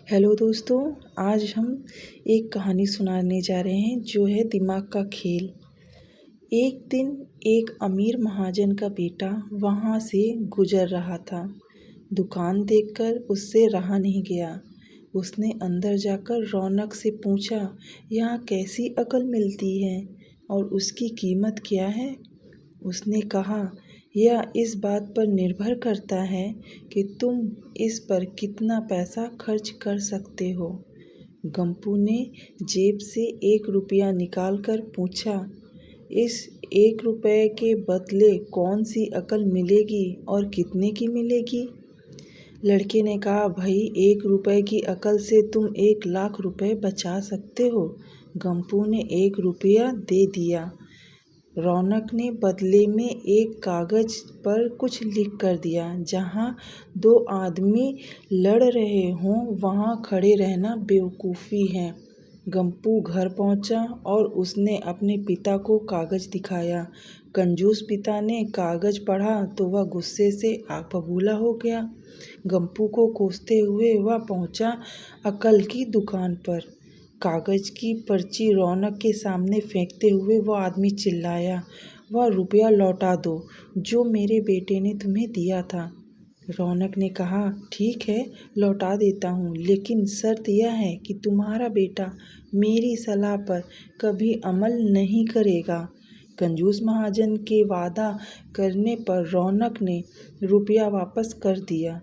Hello दोस्तों, आज हम एक कहानी सुनाने जा रहे हैं जो है दिमाग का खेल। एक दिन एक अमीर महाजन का बेटा वहाँ से गुजर रहा था। दुकान देखकर उससे रहा नहीं गया। उसने अंदर जाकर रौनक से पूछा, यहाँ कैसी अकल मिलती है और उसकी कीमत क्या है? उसने कहा, यह इस बात पर निर्भर करता है कि तुम इस पर कितना पैसा खर्च कर सकते हो। गप्पू ने जेब से 1 रुपया निकालकर पूछा, इस 1 रुपये के बदले कौन सी अकल मिलेगी और कितने की मिलेगी? लड़के ने कहा, भाई 1 रुपये की अकल से तुम 1 लाख रुपए बचा सकते हो। गप्पू ने 1 रुपया दे दिया। रौनक ने बदले में एक कागज पर कुछ लिख कर दिया, जहाँ 2 आदमी लड़ रहे हों वहाँ खड़े रहना बेवकूफ़ी है। गप्पू घर पहुँचा और उसने अपने पिता को कागज दिखाया। कंजूस पिता ने कागज पढ़ा तो वह गुस्से से आग बबूला हो गया। गप्पू को कोसते हुए वह पहुँचा अकल की दुकान पर। कागज की पर्ची रौनक के सामने फेंकते हुए वह आदमी चिल्लाया, वह रुपया लौटा दो जो मेरे बेटे ने तुम्हें दिया था। रौनक ने कहा, ठीक है, लौटा देता हूँ, लेकिन शर्त यह है कि तुम्हारा बेटा मेरी सलाह पर कभी अमल नहीं करेगा। कंजूस महाजन के वादा करने पर रौनक ने रुपया वापस कर दिया।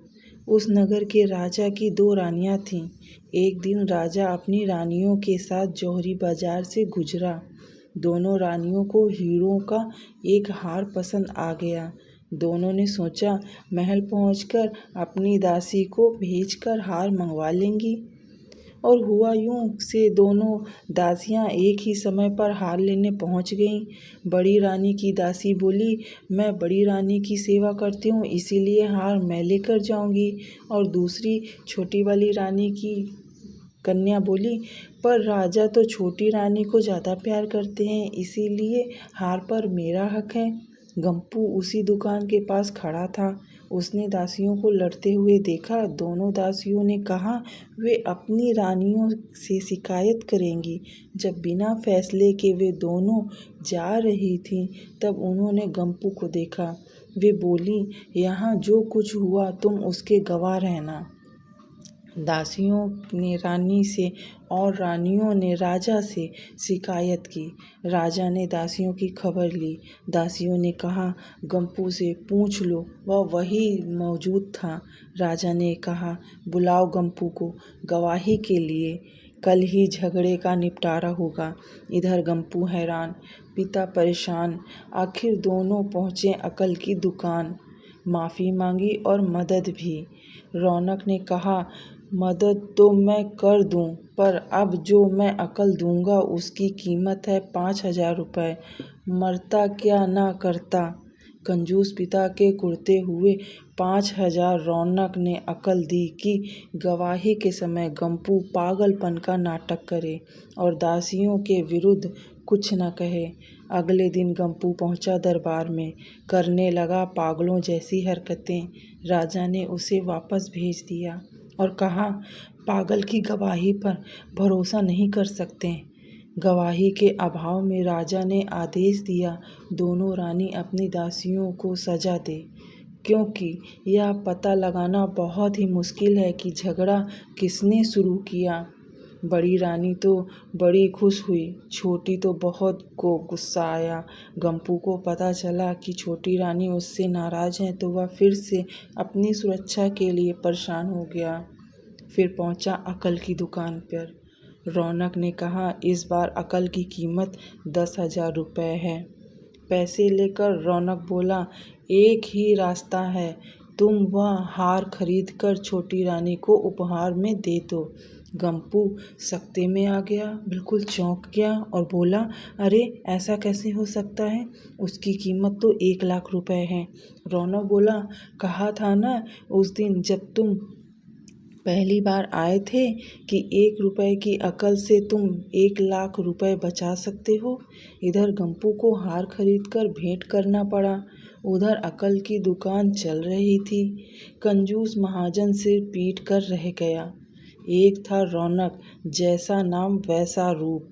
उस नगर के राजा की 2 रानियां थीं। एक दिन राजा अपनी रानियों के साथ जौहरी बाजार से गुजरा। दोनों रानियों को हीरों का एक हार पसंद आ गया। दोनों ने सोचा, महल पहुंचकर अपनी दासी को भेजकर हार मंगवा लेंगी। और हुआ यूं से दोनों दासियां एक ही समय पर हार लेने पहुंच गईं। बड़ी रानी की दासी बोली, मैं बड़ी रानी की सेवा करती हूँ, इसीलिए हार मैं लेकर जाऊंगी। और दूसरी छोटी वाली रानी की कन्या बोली, पर राजा तो छोटी रानी को ज़्यादा प्यार करते हैं, इसीलिए हार पर मेरा हक है। गप्पू उसी दुकान के पास खड़ा था। उसने दासियों को लड़ते हुए देखा। दोनों दासियों ने कहा वे अपनी रानियों से शिकायत करेंगी। जब बिना फैसले के वे दोनों जा रही थीं, तब उन्होंने गप्पू को देखा। वे बोली, यहाँ जो कुछ हुआ तुम उसके गवाह रहना। दासियों ने रानी से और रानियों ने राजा से शिकायत की। राजा ने दासियों की खबर ली। दासियों ने कहा, गप्पू से पूछ लो, वह वही मौजूद था। राजा ने कहा, बुलाओ गप्पू को गवाही के लिए, कल ही झगड़े का निपटारा होगा। इधर गप्पू हैरान, पिता परेशान। आखिर दोनों पहुँचे अकल की दुकान। माफ़ी मांगी और मदद भी। रौनक ने कहा, मदद तो मैं कर दूं, पर अब जो मैं अकल दूंगा उसकी कीमत है 5,000 रुपये। मरता क्या ना करता। कंजूस पिता के कुड़ते हुए 5,000 रौनक ने अकल दी कि गवाही के समय गप्पू पागलपन का नाटक करे और दासियों के विरुद्ध कुछ न कहे। अगले दिन गप्पू पहुंचा दरबार में, करने लगा पागलों जैसी हरकतें। राजा ने उसे वापस भेज दिया और कहा, पागल की गवाही पर भरोसा नहीं कर सकते। गवाही के अभाव में राजा ने आदेश दिया, दोनों रानी अपनी दासियों को सजा दे, क्योंकि यह पता लगाना बहुत ही मुश्किल है कि झगड़ा किसने शुरू किया। बड़ी रानी तो बड़ी खुश हुई, छोटी तो बहुत को गुस्सा आया। गप्पू को पता चला कि छोटी रानी उससे नाराज़ है, तो वह फिर से अपनी सुरक्षा के लिए परेशान हो गया। फिर पहुंचा अकल की दुकान पर। रौनक ने कहा, इस बार अकल की कीमत 10,000 रुपये है। पैसे लेकर रौनक बोला, एक ही रास्ता है, तुम वह हार खरीद कर छोटी रानी को उपहार में दे दो। गप्पू सकते में आ गया, बिल्कुल चौंक गया और बोला, अरे ऐसा कैसे हो सकता है, उसकी कीमत तो 1 लाख रुपए है। रौनक बोला, कहा था ना उस दिन जब तुम पहली बार आए थे कि 1 रुपये की अकल से तुम 1 लाख रुपए बचा सकते हो। इधर गप्पू को हार खरीद कर भेंट करना पड़ा, उधर अकल की दुकान चल रही थी। कंजूस महाजन सिर पीट कर रह गया। एक था रौनक, जैसा नाम वैसा रूप।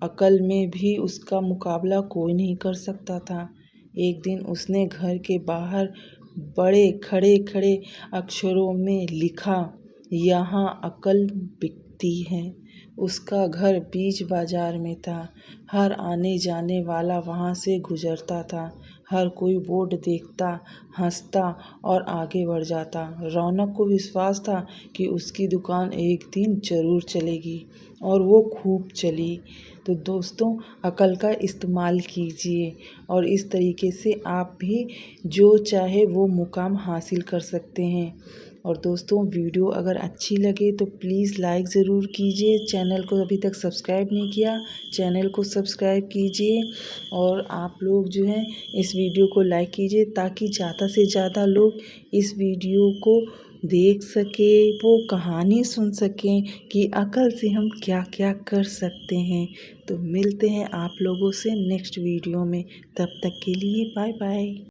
अकल में भी उसका मुकाबला कोई नहीं कर सकता था। एक दिन उसने घर के बाहर बड़े खड़े खड़े अक्षरों में लिखा, यहाँ अकल बिकती है। उसका घर बीच बाजार में था। हर आने जाने वाला वहाँ से गुजरता था। हर कोई बोर्ड देखता, हंसता और आगे बढ़ जाता। रौनक को विश्वास था कि उसकी दुकान एक दिन जरूर चलेगी, और वो खूब चली। तो दोस्तों, अकल का इस्तेमाल कीजिए और इस तरीके से आप भी जो चाहे वो मुकाम हासिल कर सकते हैं। और दोस्तों, वीडियो अगर अच्छी लगे तो प्लीज़ लाइक ज़रूर कीजिए। चैनल को अभी तक सब्सक्राइब नहीं किया, चैनल को सब्सक्राइब कीजिए। और आप लोग जो हैं इस वीडियो को लाइक कीजिए, ताकि ज़्यादा से ज़्यादा लोग इस वीडियो को देख सके, वो कहानी सुन सकें कि अकल से हम क्या क्या कर सकते हैं। तो मिलते हैं आप लोगों से नेक्स्ट वीडियो में। तब तक के लिए बाय बाय।